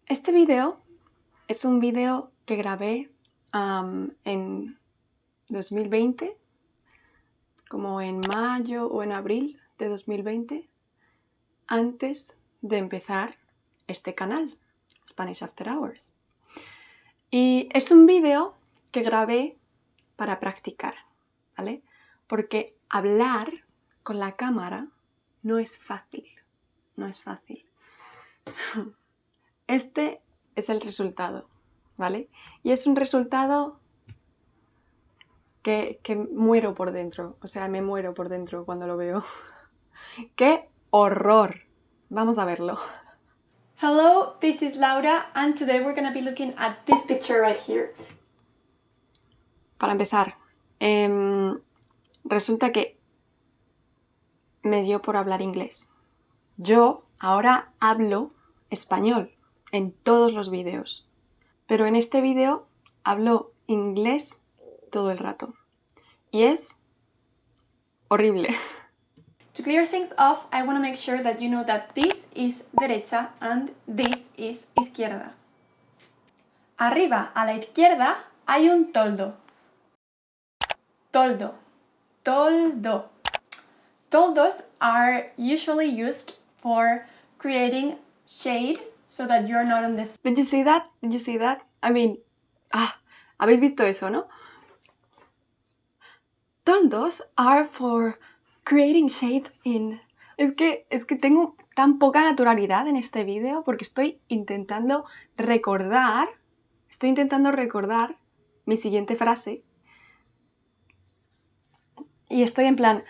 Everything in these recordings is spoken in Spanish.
Este video es un video que grabé en 2020, como en mayo o en abril de 2020, antes de empezar este canal, Spanish After Hours. Y es un video que grabé para practicar, ¿vale? Porque hablar con la cámara no es fácil, no es fácil. Este es el resultado, ¿vale? Y es un resultado que muero por dentro, o sea, me muero por dentro cuando lo veo. ¡Qué horror! Vamos a verlo. Hello, this is Laura, and today we're going to be looking at this picture right here. Para empezar, resulta que me dio por hablar inglés. Yo ahora hablo español en todos los vídeos, pero en este vídeo hablo inglés todo el rato. Y es horrible. To clear things off, I want to make sure that you know that this is derecha and this is izquierda. Arriba a la izquierda hay un toldo. Toldo. Toldo. Toldos are usually used for creating shade so that you're not on the... Did you see that? Did you see that? I mean, ¿habéis visto eso, no? Toldos are for creating shade in... Es que tengo tan poca naturalidad en este vídeo porque estoy intentando recordar mi siguiente frase y estoy en plan...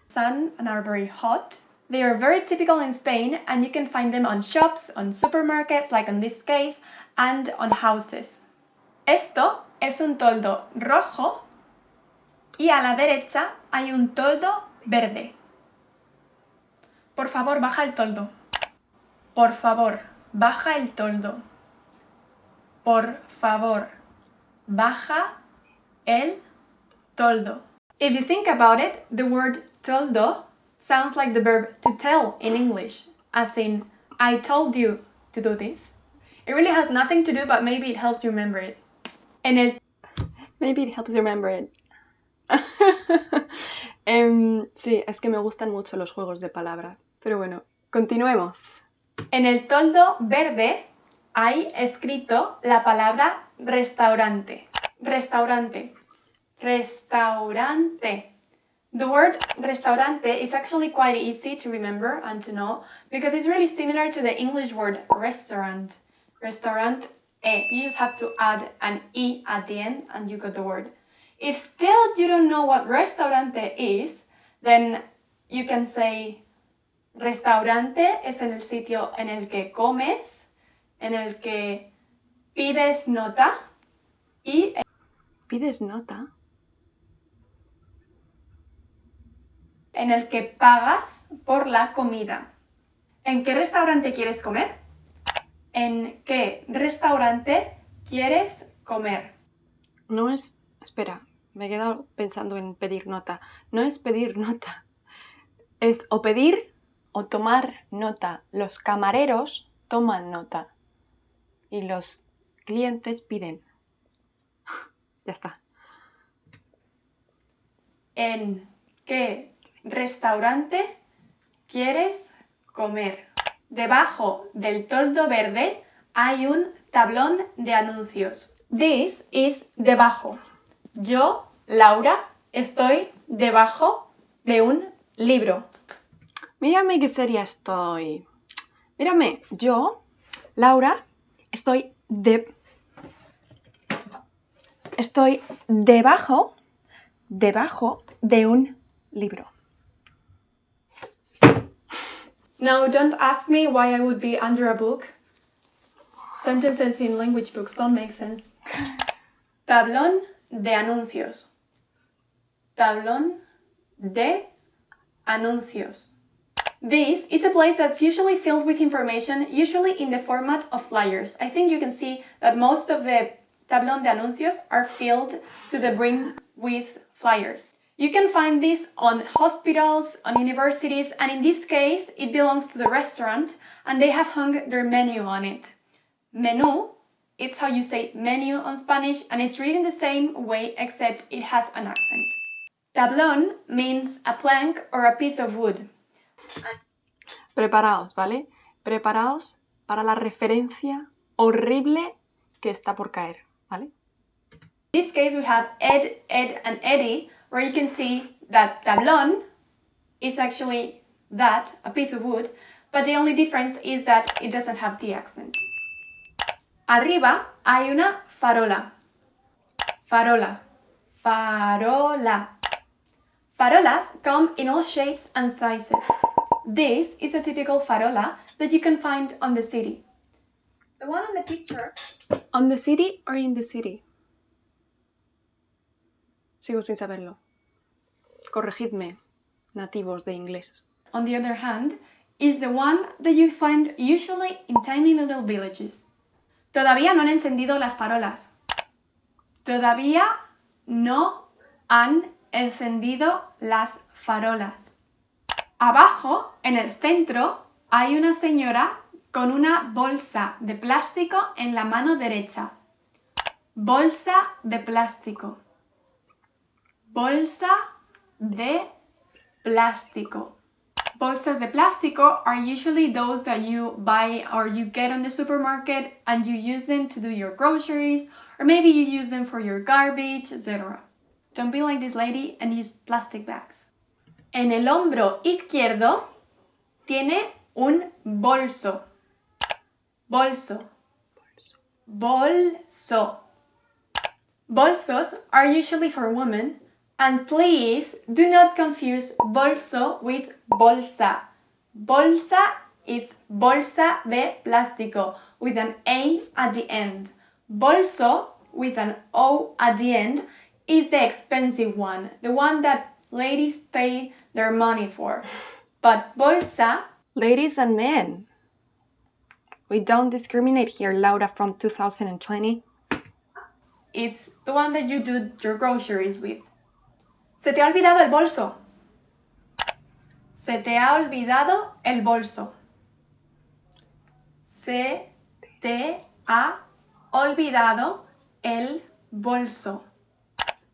Sun and are very hot. They are very typical in Spain and you can find them on shops, on supermarkets, like in this case, and on houses. Esto es un toldo rojo y a la derecha hay un toldo verde. Por favor, baja el toldo. Por favor, baja el toldo. Por favor, baja el toldo. If you think about it, the word toldo sounds like the verb to tell in English, as in, I told you to do this. It really has nothing to do, but maybe it helps you remember it. Maybe it helps you remember it. Sí, es que me gustan mucho los juegos de palabras. Pero bueno, continuemos. En el toldo verde hay escrito la palabra restaurante. Restaurante. Restaurante. The word restaurante is actually quite easy to remember and to know because it's really similar to the English word restaurant. Restaurant. You just have to add an E at the end and you got the word. If still you don't know what restaurante is, then you can say restaurante es en el sitio en el que comes, en el que pides nota y... ¿Pides nota? En el que pagas por la comida. ¿En qué restaurante quieres comer? ¿En qué restaurante quieres comer? No es... Espera, me he quedado pensando en pedir nota. No es pedir nota. Es o pedir o tomar nota. Los camareros toman nota. Y los clientes piden. Ya está. ¿En qué restaurante quieres comer? Debajo del toldo verde hay un tablón de anuncios. This is debajo. Yo, Laura, estoy debajo de un libro. Mírame qué seria estoy. Mírame, yo, Laura, estoy debajo de un libro. Now, don't ask me why I would be under a book. Sentences in language books don't make sense. Tablón de anuncios. Tablón de anuncios. This is a place that's usually filled with information, usually in the format of flyers. I think you can see that most of the tablón de anuncios are filled to the brim with flyers. You can find this on hospitals, on universities, and in this case, it belongs to the restaurant, and they have hung their menu on it. Menú, it's how you say menu on Spanish, and it's written the same way except it has an accent. Tablón means a plank or a piece of wood. Preparaos, ¿vale? Preparaos para la referencia horrible que está por caer, ¿vale? In this case, we have Ed, Ed, and Eddie, where you can see that tablón is actually that, a piece of wood, but the only difference is that it doesn't have the accent. Arriba hay una farola. Farola. Farola. Farolas come in all shapes and sizes. This is a typical farola that you can find on the city. The one on the picture. On the city or in the city? Sigo sin saberlo. Corregidme, nativos de inglés. On the other hand, is the one that you find usually in tiny little villages. Todavía no han encendido las farolas. Todavía no han encendido las farolas. Abajo, en el centro, hay una señora con una bolsa de plástico en la mano derecha. Bolsa de plástico. Bolsa de plástico. Bolsas de plástico are usually those that you buy or you get on the supermarket and you use them to do your groceries, or maybe you use them for your garbage, etc. Don't be like this lady and use plastic bags. En el hombro izquierdo tiene un bolso. Bolso. Bolso. Bolsos are usually for women, and please do not confuse bolso with bolsa. Bolsa is bolsa de plástico with an A at the end. Bolso with an O at the end is the expensive one, the one that ladies pay their money for. But bolsa... Ladies and men. We don't discriminate here, Laura from 2020. It's the one that you do your groceries with. Se te ha olvidado el bolso. Se te ha olvidado el bolso. Se te ha olvidado el bolso.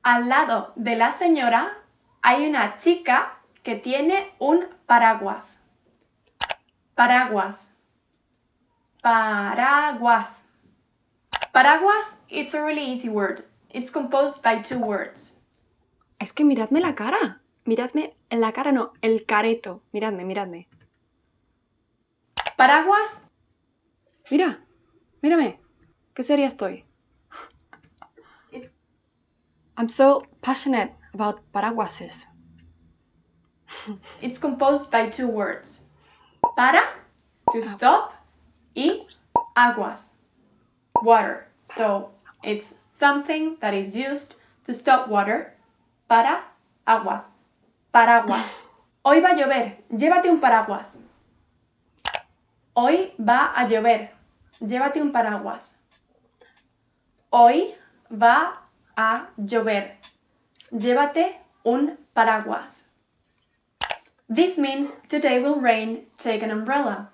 Al lado de la señora hay una chica que tiene un paraguas. Paraguas. Paraguas. Paraguas is a really easy word. It's composed by two words. Es que miradme la cara. Miradme en la cara, no, el careto. Miradme, miradme. Paraguas. Mira, mírame. ¿Qué seria estoy? I'm so passionate about paraguases. It's composed by two words. Para, to stop, y aguas, water. So it's something that is used to stop water. Para, aguas, paraguas. Hoy va a llover, llévate un paraguas. Hoy va a llover, llévate un paraguas. Hoy va a llover, llévate un paraguas. This means today will rain, take an umbrella.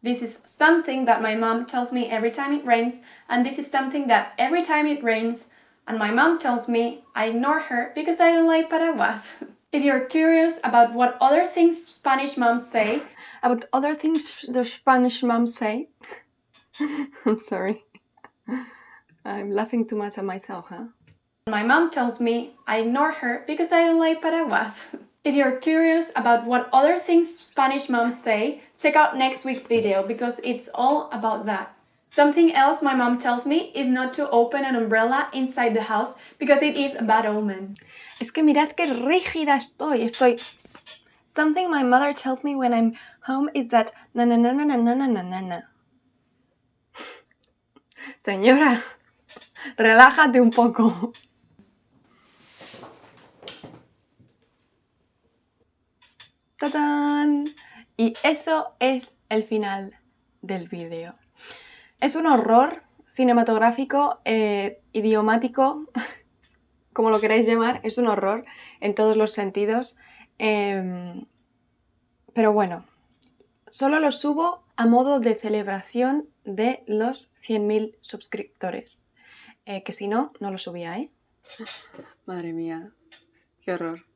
This is something that my mom tells me every time it rains, and this is something that every time it rains, and my mom tells me, I ignore her because I don't like paraguas. If you're curious about what other things Spanish moms say, About other things the Spanish moms say. I'm sorry. I'm laughing too much at myself, huh? my mom tells me, I ignore her because I don't like paraguas. If you're curious about what other things Spanish moms say, check out next week's video because it's all about that. Something else my mom tells me is not to open an umbrella inside the house because it is a bad omen. Es que mirad qué rígida estoy. Something my mother tells me when I'm home is that na na na na na na na na na. Señora, relájate un poco. ¡Tadán! Y eso es el final del vídeo. Es un horror cinematográfico, idiomático, como lo queráis llamar, es un horror en todos los sentidos. Pero bueno, solo lo subo a modo de celebración de los 100.000 suscriptores. Que si no, no lo subía, ¿eh? Madre mía, qué horror.